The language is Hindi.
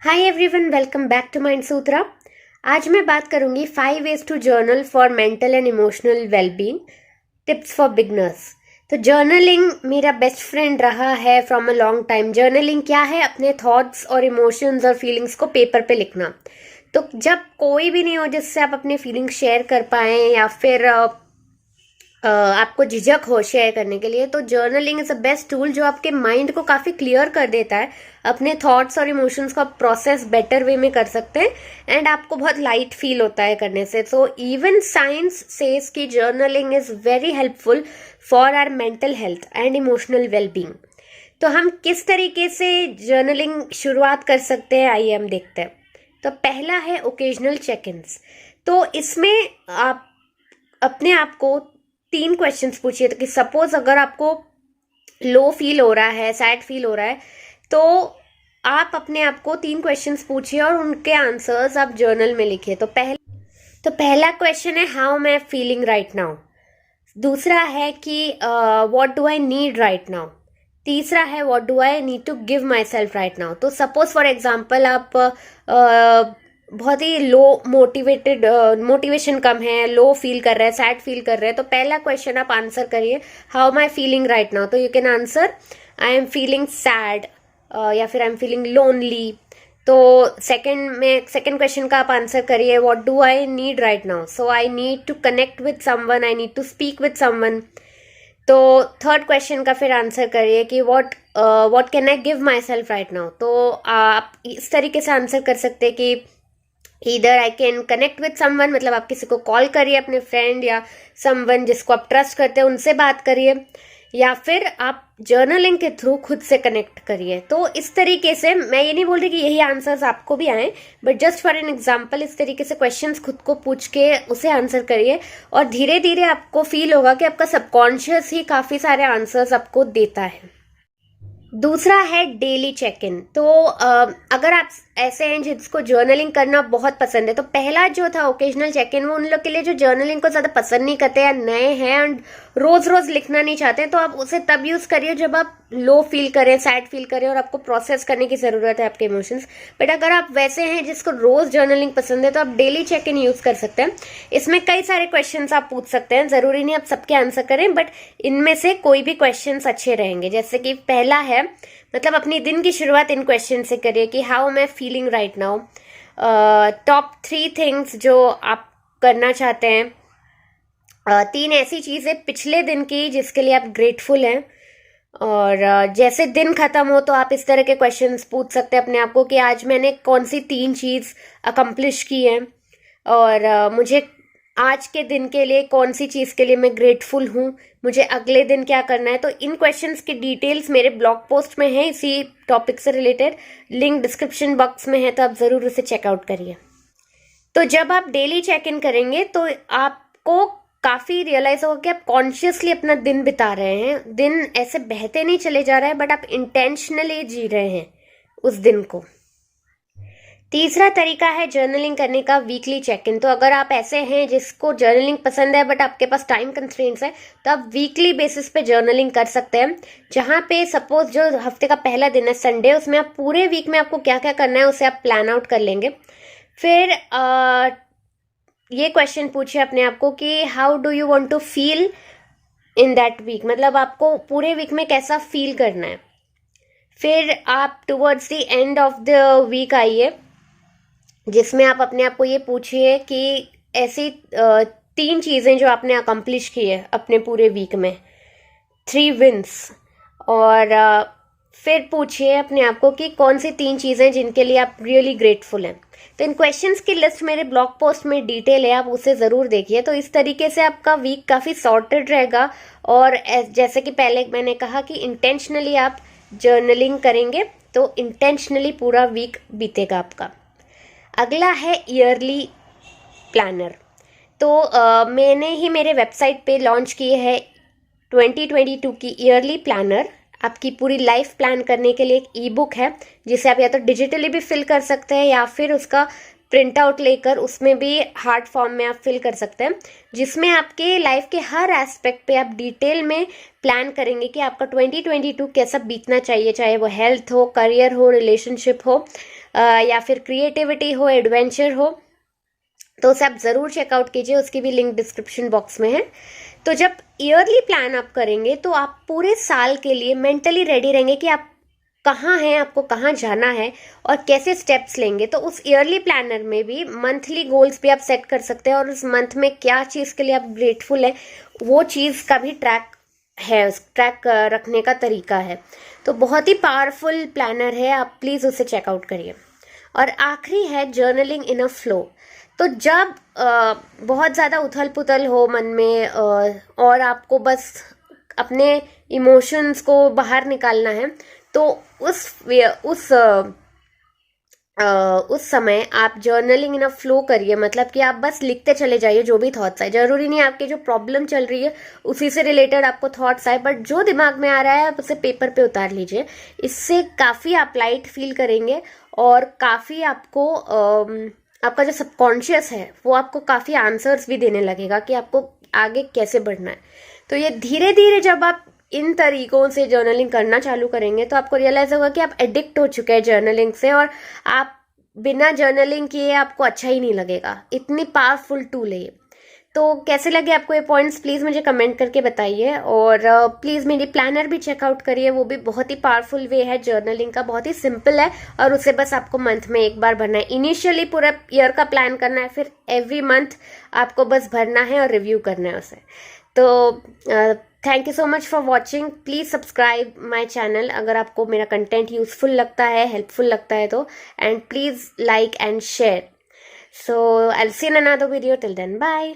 Hi everyone, welcome back to mind Sutra. आज मैं बात करूंगी 5 ways to journal for mental and emotional wellbeing, tips for beginners. तो जर्नलिंग मेरा बेस्ट फ्रेंड रहा है from a long time. Journaling क्या है? अपने थॉट्स और इमोशंस और फीलिंग्स को पेपर पे लिखना। तो जब कोई भी नहीं हो जिससे आप अपने फीलिंग्स शेयर कर पाएं या फिर आपको झिझक हो शेयर करने के लिए, तो journaling is a best tool जो आपके माइंड को काफी क्लियर कर देता है। अपने थॉट्स और इमोशंस का प्रोसेस बेटर वे में कर सकते हैं एंड आपको बहुत लाइट फील होता है करने से। सो इवन साइंस सेज कि journaling is very helpful for our mental health and emotional wellbeing. तो हम किस तरीके से जर्नलिंग शुरुआत कर सकते हैं, आइए हम देखते हैं। तो पहला है ओकेजनल चेक इन्स। तो इसमें आप अपने आप को 3 क्वेश्चंस पूछिए। तो कि सपोज अगर आपको लो फील हो रहा है, सैड फील हो रहा है, तो आप अपने आप को 3 क्वेश्चंस पूछिए और उनके आंसर्स आप जर्नल में लिखिए। तो पहला क्वेश्चन है हाउ मैं फीलिंग राइट नाउ। दूसरा है कि what do I need right now. तीसरा है what do I need to give my self right now. तो सपोज फॉर एग्जाम्पल आप बहुत ही लो मोटिवेशन कम है, लो फील कर रहे हैं, सैड फील कर रहे हैं, तो पहला क्वेश्चन आप आंसर करिए how my feeling right now. तो you can answer I am feeling sad या फिर आई एम फीलिंग लोनली। तो सेकंड क्वेश्चन का आप आंसर करिए what do I need right now. So I need to connect with someone, I need to speak with someone. तो थर्ड क्वेश्चन का फिर आंसर करिए कि what can I give my self right now. तो आप इस तरीके से आंसर कर सकते हैं कि either I can connect with someone, मतलब आप किसी को कॉल करिए, अपने फ्रेंड या समवन जिसको आप ट्रस्ट करते हैं उनसे बात करिए, या फिर आप जर्नलिंग के थ्रू खुद से कनेक्ट करिए। तो इस तरीके से मैं ये नहीं बोल रही कि यही आंसर्स आपको भी आए, but just for an example इस तरीके से क्वेश्चंस खुद को पूछ के उसे आंसर करिए और धीरे धीरे आपको फील होगा कि आपका सबकॉन्शियस ही काफी सारे आंसर्स आपको देता है। दूसरा है डेली चेक इन। तो अगर आप ऐसे हैं जिसको जर्नलिंग करना बहुत पसंद है, तो पहला जो था ओकेजनल चेक इन, वो उन लोग के लिए जो जर्नलिंग को ज्यादा पसंद नहीं करते या नए हैं एंड रोज रोज लिखना नहीं चाहते, तो आप उसे तब यूज करिए जब आप लो फील करें, सैड फील करें और आपको प्रोसेस करने की जरूरत है आपके इमोशंस। बट अगर आप वैसे हैं जिसको रोज जर्नलिंग पसंद है, तो आप डेली चेक इन यूज कर सकते हैं। इसमें कई सारे क्वेश्चन आप पूछ सकते हैं, जरूरी नहीं आप सबके आंसर करें, बट इनमें से कोई भी क्वेश्चन अच्छे रहेंगे। जैसे कि पहला है, मतलब अपनी दिन की शुरुआत इन क्वेश्चन से करिए कि हाउ मैं feeling right now. Top 3 things जो आप करना चाहते हैं, 3 ऐसी चीजें पिछले दिन की जिसके लिए आप ग्रेटफुल हैं। और जैसे दिन खत्म हो तो आप इस तरह के क्वेश्चंस पूछ सकते हैं अपने आप को कि आज मैंने कौन सी 3 चीज अकम्प्लिश की है और मुझे आज के दिन के लिए कौन सी चीज के लिए मैं ग्रेटफुल हूँ, मुझे अगले दिन क्या करना है। तो इन क्वेश्चंस की डिटेल्स मेरे ब्लॉग पोस्ट में है इसी टॉपिक से रिलेटेड, लिंक डिस्क्रिप्शन बॉक्स में है, तो आप जरूर उसे चेकआउट करिए। तो जब आप डेली चेक इन करेंगे तो आपको काफी रियलाइज होगा कि आप कॉन्शियसली अपना दिन बिता रहे हैं। दिन ऐसे बहते नहीं चले जा रहा है, बट आप इंटेंशनली जी रहे हैं उस दिन को। तीसरा तरीका है जर्नलिंग करने का वीकली चेक इन। तो अगर आप ऐसे हैं जिसको जर्नलिंग पसंद है बट आपके पास टाइम कंस्ट्रेंट्स है, तो आप वीकली बेसिस पे जर्नलिंग कर सकते हैं, जहां पे सपोज जो हफ्ते का पहला दिन है संडे, उसमें आप पूरे वीक में आपको क्या क्या करना है उसे आप प्लान आउट कर लेंगे। फिर ये क्वेश्चन पूछिए अपने आप को कि how do you want to feel in that week, मतलब आपको पूरे वीक में कैसा फील करना है। फिर आप towards the end of the week आइए, जिसमें आप अपने आप को ये पूछिए कि ऐसी 3 चीजें जो आपने अकम्प्लिश की है अपने पूरे वीक में, 3 विंस। और फिर पूछिए अपने आप को कि कौन सी 3 चीजें जिनके लिए आप रियली ग्रेटफुल हैं। तो इन क्वेश्चंस की लिस्ट मेरे ब्लॉग पोस्ट में डिटेल है, आप उसे जरूर देखिए। तो इस तरीके से आपका वीक काफी सॉर्टेड रहेगा और जैसे कि पहले मैंने कहा कि इंटेंशनली आप जर्नलिंग करेंगे तो इंटेंशनली पूरा वीक बीतेगा आपका। अगला है ईयरली प्लानर। तो मैंने ही मेरे वेबसाइट पे लॉन्च की है 2022 की ईयरली प्लानर। आपकी पूरी लाइफ प्लान करने के लिए एक ई बुक है, जिसे आप या तो डिजिटली भी फिल कर सकते हैं या फिर उसका प्रिंट आउट लेकर उसमें भी हार्ड फॉर्म में आप फिल कर सकते हैं, जिसमें आपके लाइफ के हर एस्पेक्ट पे आप डिटेल में प्लान करेंगे कि आपका 2022 कैसा बीतना चाहिए, चाहे वो हेल्थ हो, करियर हो, रिलेशनशिप हो, या फिर क्रिएटिविटी हो, एडवेंचर हो, तो उसे आप ज़रूर चेकआउट कीजिए, उसकी भी लिंक डिस्क्रिप्शन बॉक्स में है। तो जब ईयरली प्लान आप करेंगे तो आप पूरे साल के लिए मेंटली रेडी रहेंगे कि आप कहाँ हैं, आपको कहाँ जाना है और कैसे स्टेप्स लेंगे। तो उस ईयरली प्लानर में भी मंथली गोल्स भी आप सेट कर सकते हैं और उस मंथ में क्या चीज़ के लिए आप ग्रेटफुल है वो चीज़ का भी ट्रैक रखने का तरीका है। तो बहुत ही पावरफुल प्लानर है, आप प्लीज़ उसे चेकआउट करिए। और आखिरी है जर्नलिंग इन अ फ्लो। तो जब बहुत ज़्यादा उथल पुथल हो मन में और आपको बस अपने इमोशंस को बाहर निकालना है, तो उस समय आप जर्नलिंग इन अ फ्लो करिए। मतलब कि आप बस लिखते चले जाइए जो भी थॉट्स आए। जरूरी नहीं आपकी जो प्रॉब्लम चल रही है उसी से रिलेटेड आपको थॉट्स आए, बट जो दिमाग में आ रहा है आप उसे पेपर पे उतार लीजिए। इससे काफ़ी आप लाइट फील करेंगे और काफ़ी आपको आपका जो सबकॉन्शियस है वो आपको काफ़ी आंसर्स भी देने लगेगा कि आपको आगे कैसे बढ़ना है। तो ये धीरे धीरे जब आप इन तरीकों से जर्नलिंग करना चालू करेंगे तो आपको रियलाइज होगा कि आप एडिक्ट हो चुके हैं जर्नलिंग से, और आप बिना जर्नलिंग किए आपको अच्छा ही नहीं लगेगा। इतनी पावरफुल टूल है ये। तो कैसे लगे आपको ये पॉइंट्स, प्लीज़ मुझे कमेंट करके बताइए। और प्लीज़ मेरी प्लानर भी चेकआउट करिए, वो भी बहुत ही पावरफुल वे है जर्नलिंग का, बहुत ही सिंपल है और उसे बस आपको मंथ में एक बार भरना है। इनिशियली पूरा ईयर का प्लान करना है, फिर एवरी मंथ आपको बस भरना है और रिव्यू करना है उसे। तो thank you so much for watching. Please subscribe my channel अगर आपको मेरा कंटेंट यूजफुल लगता है, हेल्पफुल लगता है तो, and please like and share. So I will see in another video, till then bye.